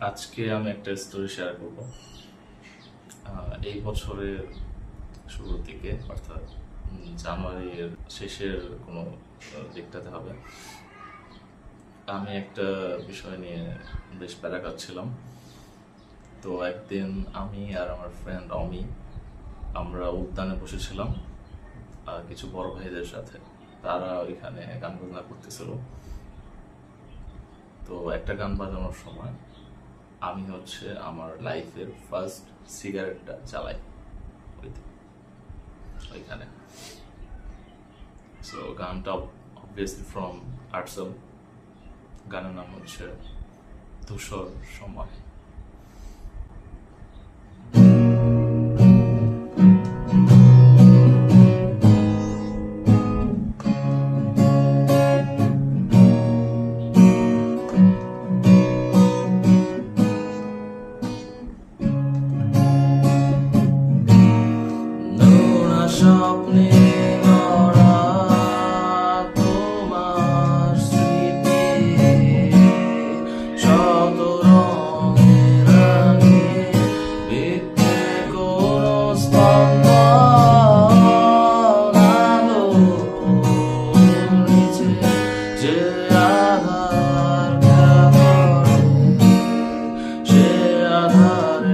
আজকে আমি একটা স্টোরি শেয়ার করব। এই বছরের শুরুর দিকে, অর্থাৎ জানুয়ারির শেষের কোনো দিকটাতে হবে, আমি একটা বিষয় নিয়ে বেশ প্যারা খাচ্ছিলাম। তো একদিন আমি আর আমার ফ্রেন্ড অমি আমরা উদ্যানে বসেছিলাম কিছু বড় ভাইদের সাথে। তারা ওইখানে গান বাজনা করতেছিল। তো একটা গান বাজানোর সময় আমি আমার লাইফের ফার্স্ট সিগারেটটা চালাই ওইখানে। সো গানটা অবভিয়াসলি ফ্রম আর্টসেল, গানের নাম ধূসর সময়। স্বপ্নে মরা তোমার স্মৃতি শত রঙের রাঙিয়ে বৃত্তে কোনো স্পন্দন আলোর নিচে যে আধার খেলা করে সে আধারে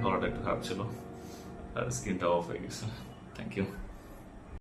গলাটা একটু খারাপ ছিল আর স্ক্রিনটা অফ হয়ে গেছে। Thank you.